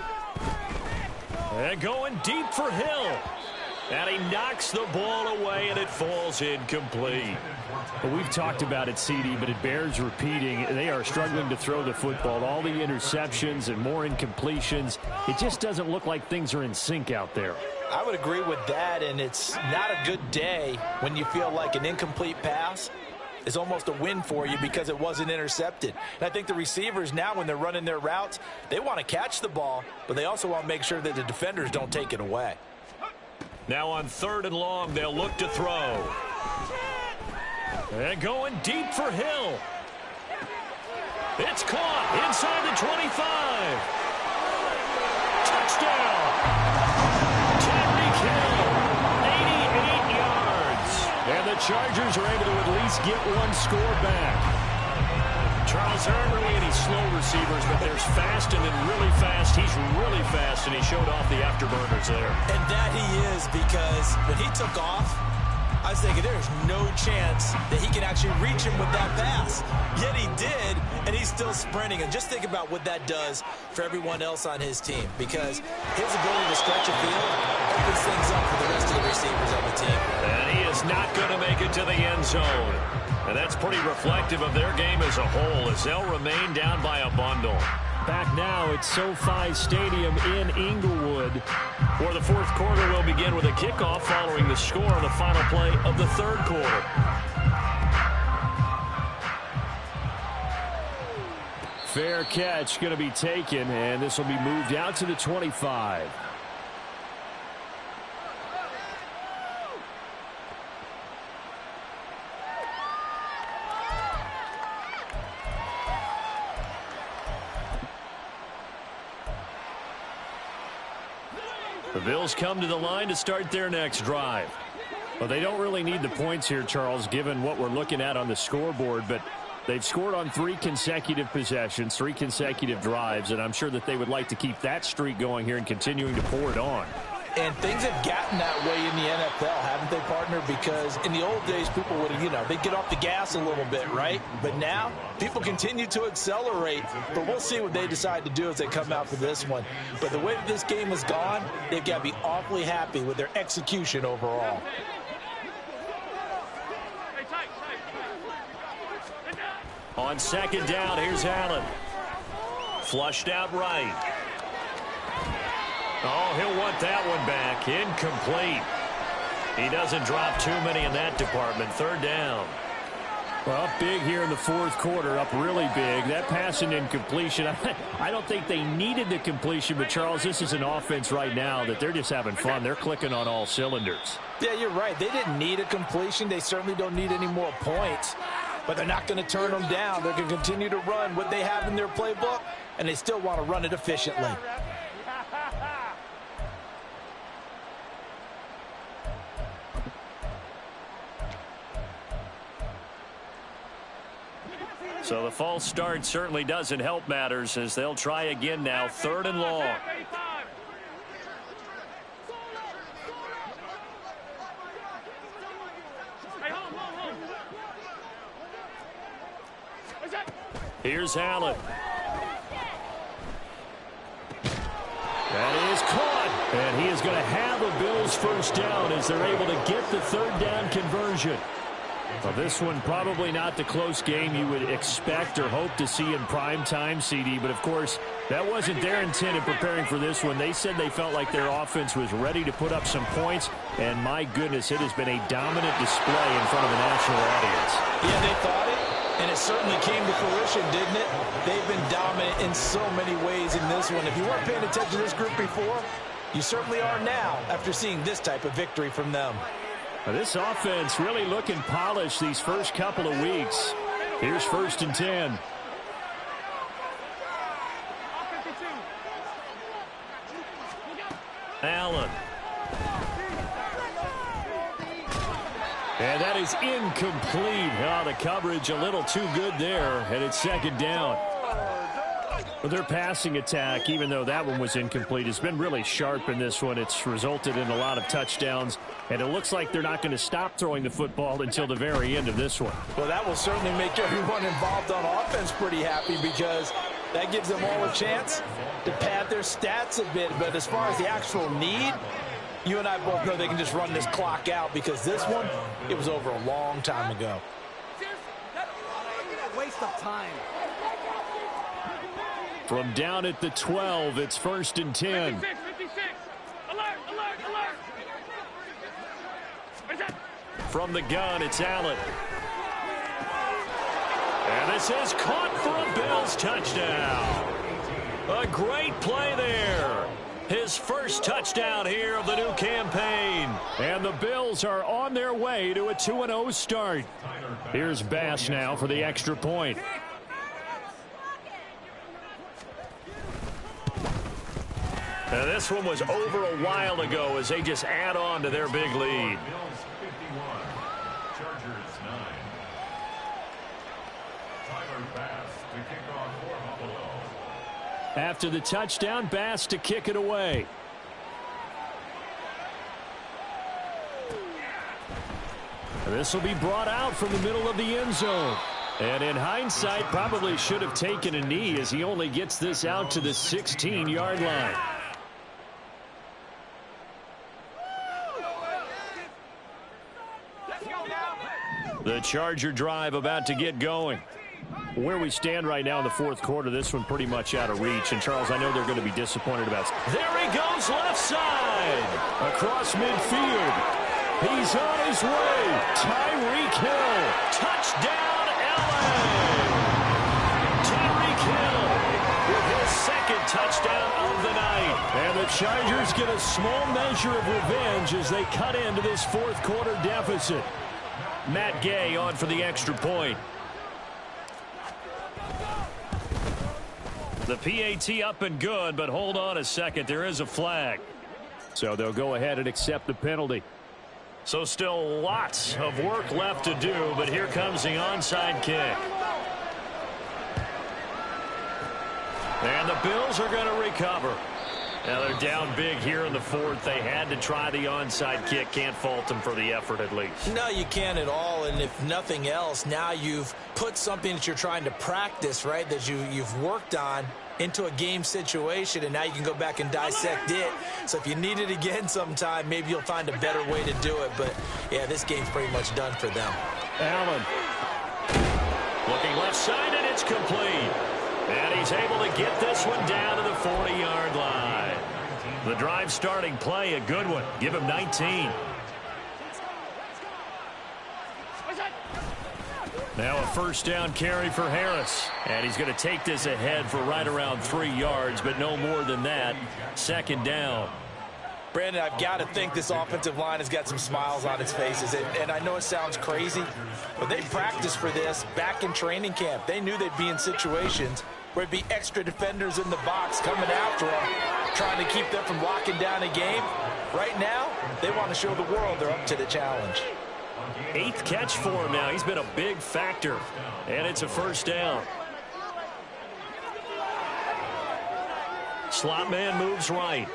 And going deep for Hill. And he knocks the ball away, and it falls incomplete. Well, we've talked about it, CD, but it bears repeating. They are struggling to throw the football. All the interceptions and more incompletions. It just doesn't look like things are in sync out there. I would agree with that, and it's not a good day when you feel like an incomplete pass is almost a win for you because it wasn't intercepted. And I think the receivers now, when they're running their routes, they want to catch the ball, but they also want to make sure that the defenders don't take it away. Now on 3rd and long, they'll look to throw. And going deep for Hill. It's caught inside the 25. Touchdown. Tyreek Hill, 88 yards. And the Chargers are able to at least get one score back. Charles, there aren't really any slow receivers, but there's fast and then really fast. He's really fast, and he showed off the afterburners there. And that he is, because when he took off, I was thinking there's no chance that he can actually reach him with that pass. Yet he did, and he's still sprinting. And just think about what that does for everyone else on his team, because his ability to stretch a field opens things up for the rest of the receivers on the team. And he is not going to make it to the end zone. And that's pretty reflective of their game as a whole, as they'll remain down by a bundle. Back now at SoFi Stadium in Inglewood. For the 4th quarter, will begin with a kickoff following the score on the final play of the 3rd quarter. Fair catch going to be taken, and this will be moved out to the 25. The Bills come to the line to start their next drive. Well, they don't really need the points here, Charles, given what we're looking at on the scoreboard, but they've scored on 3 consecutive possessions, 3 consecutive drives, and I'm sure that they would like to keep that streak going here and continuing to pour it on. And things have gotten that way in the NFL, haven't they, partner? Because in the old days, people would, they'd get off the gas a little bit, right? But now, people continue to accelerate. But we'll see what they decide to do as they come out for this one. But the way that this game has gone, they've got to be awfully happy with their execution overall. On 2nd down, here's Allen. Flushed out right. Oh, he'll want that one back. Incomplete. He doesn't drop too many in that department. 3rd down. Well, up big here in the 4th quarter, up really big. That pass and incompletion, I don't think they needed the completion, but, Charles, this is an offense right now that they're just having fun. They're clicking on all cylinders. Yeah, you're right. They didn't need a completion. They certainly don't need any more points. But they're not going to turn them down. They're going to continue to run what they have in their playbook, and they still want to run it efficiently. So the false start certainly doesn't help matters as they'll try again now. 3rd and long. Here's Allen. That is caught. And he is going to have a Bills 1st down as they're able to get the 3rd down conversion. Well, this one probably not the close game you would expect or hope to see in prime time, CD. But, of course, that wasn't their intent in preparing for this one. They said they felt like their offense was ready to put up some points. And, my goodness, it has been a dominant display in front of a national audience. Yeah, they thought it. And it certainly came to fruition, didn't it? They've been dominant in so many ways in this one. If you weren't paying attention to this group before, you certainly are now after seeing this type of victory from them. Now, this offense really looking polished these first couple of weeks. Here's 1st and 10. Allen. And that is incomplete. Oh, the coverage a little too good there, and it's 2nd down. But their passing attack, even though that one was incomplete, has been really sharp in this one. It's resulted in a lot of touchdowns, and it looks like they're not going to stop throwing the football until the very end of this one. Well, that will certainly make everyone involved on offense pretty happy because that gives them all a chance to pad their stats a bit. But as far as the actual need, You and I both know they can just run this clock out because this one, it was over a long time ago. Waste of time. From down at the 12, it's 1st and 10. 56. Alert, alert, alert. From the gun, it's Allen. And this is caught for a Bills touchdown. A great play there. His first touchdown here of the new campaign. And the Bills are on their way to a 2-0 start. Here's Bass now for the extra point. Now this one was over a while ago as they just add on to their big lead. Bills 51, Chargers 9. Tyler Bass to kick off for Buffalo. After the touchdown, Bass to kick it away. And this will be brought out from the middle of the end zone. And in hindsight, probably should have taken a knee as he only gets this out to the 16-yard line. The Charger drive about to get going. Where we stand right now in the fourth quarter, this one pretty much out of reach. And, Charles, I know they're going to be disappointed about it. There he goes left side. Across midfield. He's on his way. Tyreek Hill. Touchdown, LA. Tyreek Hill with his second touchdown of the night. And the Chargers get a small measure of revenge as they cut into this fourth quarter deficit. Matt Gay on for the extra point. The PAT up and good, but hold on a second. There is a flag. So they'll go ahead and accept the penalty. So still lots of work left to do, but here comes the onside kick. And the Bills are going to recover. Now they're down big here in the fourth. They had to try the onside kick. Can't fault them for the effort at least. No, you can't at all. And if nothing else, now you've put something that you're trying to practice, right, that you've worked on into a game situation, and now you can go back and dissect it. So if you need it again sometime, maybe you'll find a better way to do it. But, yeah, this game's pretty much done for them. Allen. Looking left side, and it's complete. And he's able to get this one down to the 40-yard line. The drive starting play, a good one. Give him 19. Now a first down carry for Harris. And he's going to take this ahead for right around 3 yards, but no more than that. Second down. Brandon, I've got to think this offensive line has got some smiles on its faces. And I know it sounds crazy, but they practiced for this back in training camp. They knew they'd be in situations where it'd be extra defenders in the box coming after them, trying to keep them from locking down a game. Right now, they want to show the world they're up to the challenge. 8th catch for him now. He's been a big factor. And it's a first down. Slot man moves right.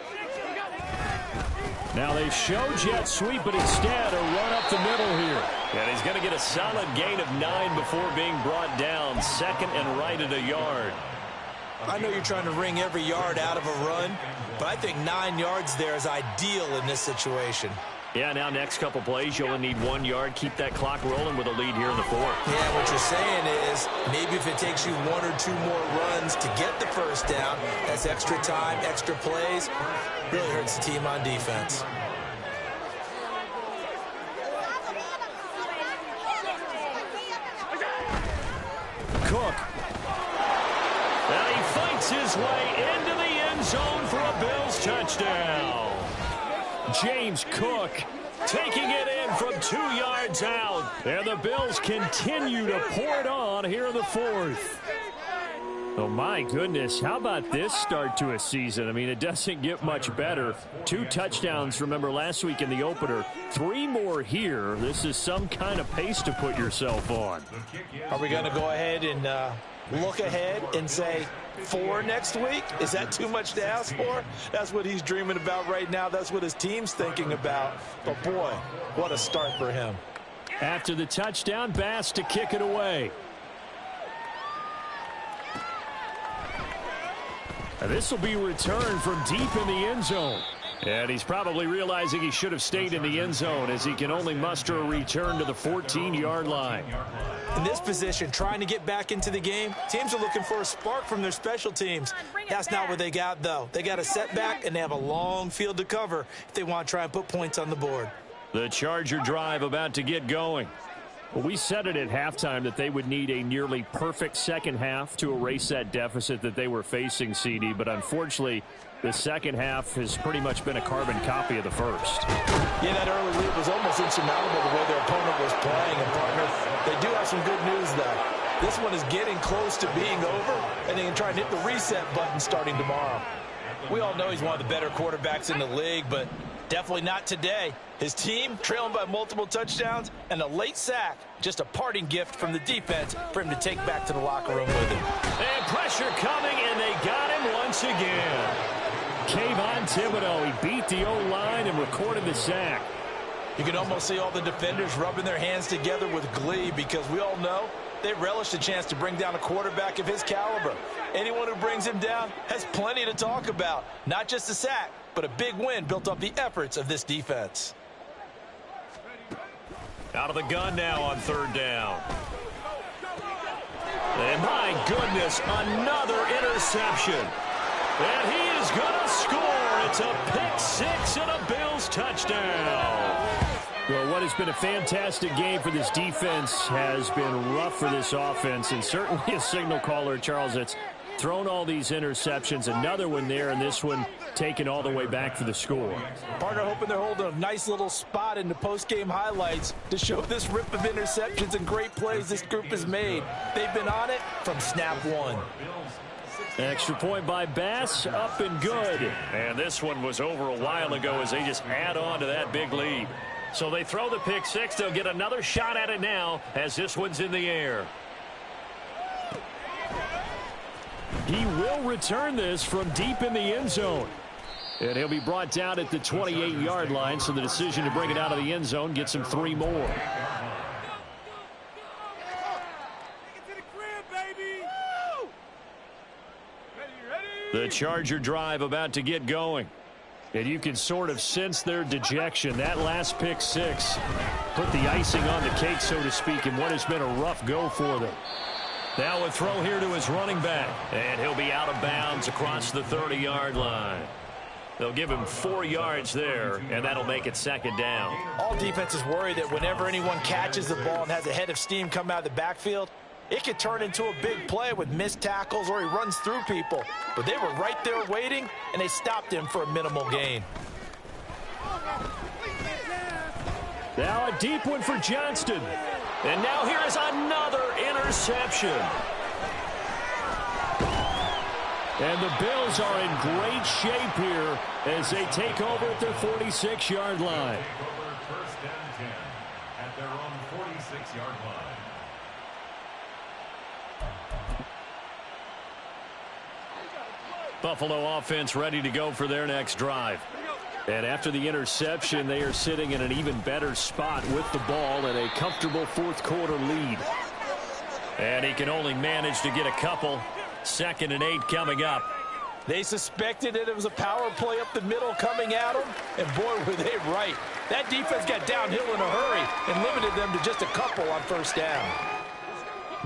Now they show jet sweep, but instead a run up the middle here. And he's going to get a solid gain of 9 before being brought down. Second and right at a yard. I know you're trying to wring every yard out of a run, but I think 9 yards there is ideal in this situation. Yeah, now next couple plays, you'll only need 1 yard. Keep that clock rolling with a lead here in the fourth. Yeah, what you're saying is maybe if it takes you 1 or 2 more runs to get the first down, that's extra time, extra plays. Really hurts the team on defense. Cook. And he fights his way into the end zone for a Bills touchdown. James Cook taking it in from 2 yards out. And the Bills continue to pour it on here in the fourth. Oh, my goodness. How about this start to a season? I mean, it doesn't get much better. 2 touchdowns, remember, last week in the opener. 3 more here. This is some kind of pace to put yourself on. Are we going to go ahead and look ahead and say 4 next week? Is that too much to ask for? That's what he's dreaming about right now. That's what his team's thinking about. But, boy, what a start for him. After the touchdown, Bass to kick it away. And this will be returned from deep in the end zone. And he's probably realizing he should have stayed in the end zone as he can only muster a return to the 14-yard line. In this position, trying to get back into the game, teams are looking for a spark from their special teams. That's not what they got, though. They got a setback, and they have a long field to cover if they want to try and put points on the board. The Charger drive about to get going. Well, we said it at halftime that they would need a nearly perfect second half to erase that deficit that they were facing, CD, but unfortunately, the second half has pretty much been a carbon copy of the first. Yeah, that early lead was almost insurmountable the way their opponent was playing. And, partner, they do have some good news, though. This one is getting close to being over, and they can try and hit the reset button starting tomorrow. We all know he's one of the better quarterbacks in the league, but definitely not today. His team trailing by multiple touchdowns and a late sack, just a parting gift from the defense for him to take back to the locker room with him. And pressure coming, and they got him once again. Kayvon Thibodeau, he beat the O-line and recorded the sack. You can almost see all the defenders rubbing their hands together with glee because we all know they relish the chance to bring down a quarterback of his caliber. Anyone who brings him down has plenty to talk about. Not just a sack, but a big win built off the efforts of this defense. Out of the gun now on third down. And my goodness, another interception. And he is going to score. It's a pick six and a Bills touchdown. Well, what has been a fantastic game for this defense has been rough for this offense, and certainly a signal caller, Charles, that's thrown all these interceptions. Another one there, and this one taken all the way back for the score. Partner hoping they're holding a nice little spot in the post-game highlights to show this rip of interceptions and great plays this group has made. They've been on it from snap one. Extra point by Bass, up and good. And this one was over a while ago as they just add on to that big lead. So they throw the pick six. They'll get another shot at it now as this one's in the air. He will return this from deep in the end zone. And he'll be brought down at the 28-yard line, so the decision to bring it out of the end zone gets him 3 more. The Charger drive about to get going. And you can sort of sense their dejection. That last pick six put the icing on the cake, so to speak, in what has been a rough go for them. Now a throw here to his running back. And he'll be out of bounds across the 30-yard line. They'll give him 4 yards there, and that'll make it second down. All defenses worry that whenever anyone catches the ball and has a head of steam come out of the backfield, it could turn into a big play with missed tackles or he runs through people. But they were right there waiting, and they stopped him for a minimal gain. Now a deep one for Johnston. And now here is another interception. And the Bills are in great shape here as they take over at their 46-yard line. First and 10 at their own 46-yard line. Buffalo offense ready to go for their next drive. And after the interception, they are sitting in an even better spot with the ball and a comfortable fourth-quarter lead. And he can only manage to get a couple. 2nd and 8 coming up. They suspected that it was a power play up the middle coming at them, and boy, were they right. That defense got downhill in a hurry and limited them to just a couple on first down.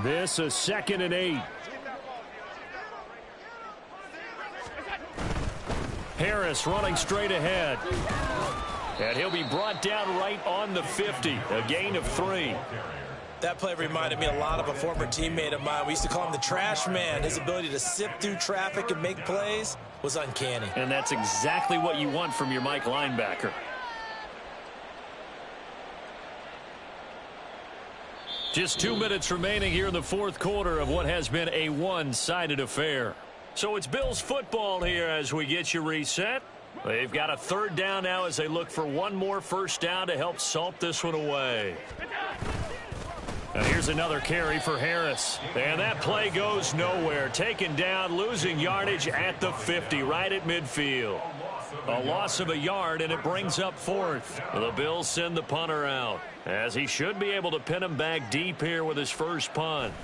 This is 2nd and 8. Harris running straight ahead. And he'll be brought down right on the 50. A gain of 3. That play reminded me a lot of a former teammate of mine. We used to call him the trash man. His ability to sift through traffic and make plays was uncanny. And that's exactly what you want from your Mike linebacker. Just 2 minutes remaining here in the fourth quarter of what has been a one-sided affair. So it's Bills football here as we get you reset. They've got a 3rd down now as they look for one more first down to help salt this one away. Now here's another carry for Harris. And that play goes nowhere. Taken down, losing yardage at the 50, right at midfield. A loss of a yard, and it brings up 4th. The Bills send the punter out, as he should be able to pin him back deep here with his first punt.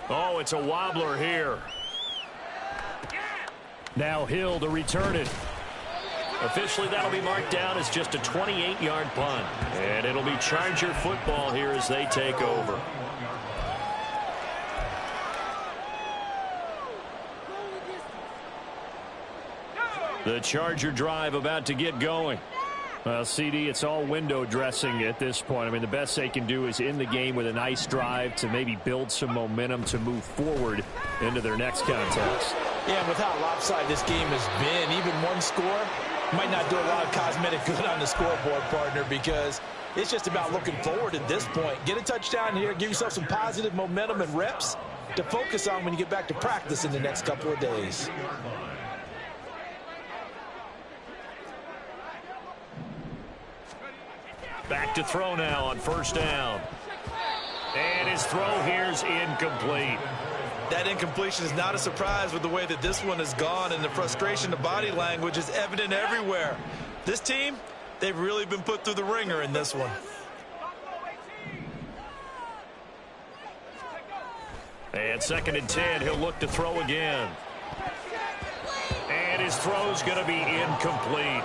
Oh, it's a wobbler here. Now Hill to return it. Officially, that'll be marked down as just a 28-yard punt. And it'll be Charger football here as they take over. The Charger drive about to get going. Well, CD, it's all window dressing at this point. I mean, the best they can do is end the game with a nice drive to maybe build some momentum to move forward into their next contest. Yeah, and with how lopsided this game has been, even one score might not do a lot of cosmetic good on the scoreboard, partner, because it's just about looking forward at this point. Get a touchdown here, give yourself some positive momentum and reps to focus on when you get back to practice in the next couple of days. Back to throw now on first down. And his throw here's incomplete. That incompletion is not a surprise with the way that this one has gone, and the frustration, the body language is evident everywhere. This team, they've really been put through the ringer in this one. And 2nd and 10, he'll look to throw again. And his throw's going to be incomplete.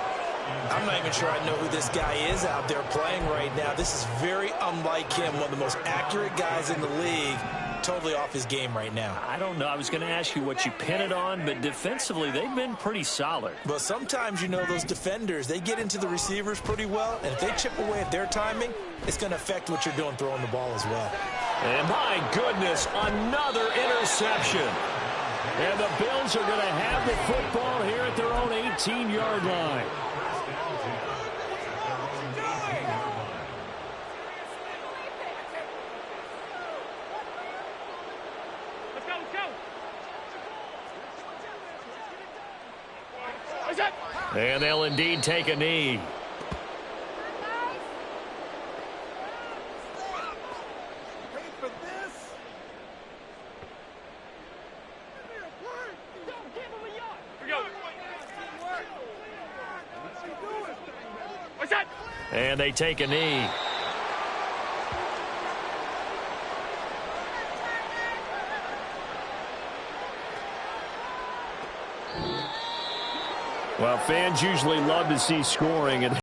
I'm not even sure I know who this guy is out there playing right now. This is very unlike him, one of the most accurate guys in the league. Totally off his game right now. I don't know. I was going to ask you what you pin it on, but defensively, they've been pretty solid. But sometimes, you know, those defenders, they get into the receivers pretty well, and if they chip away at their timing, it's going to affect what you're doing throwing the ball as well. And my goodness, another interception. And the Bills are going to have the football here at their own 18-yard line. And they'll indeed take a knee. And they take a knee. Well, fans usually love to see scoring, and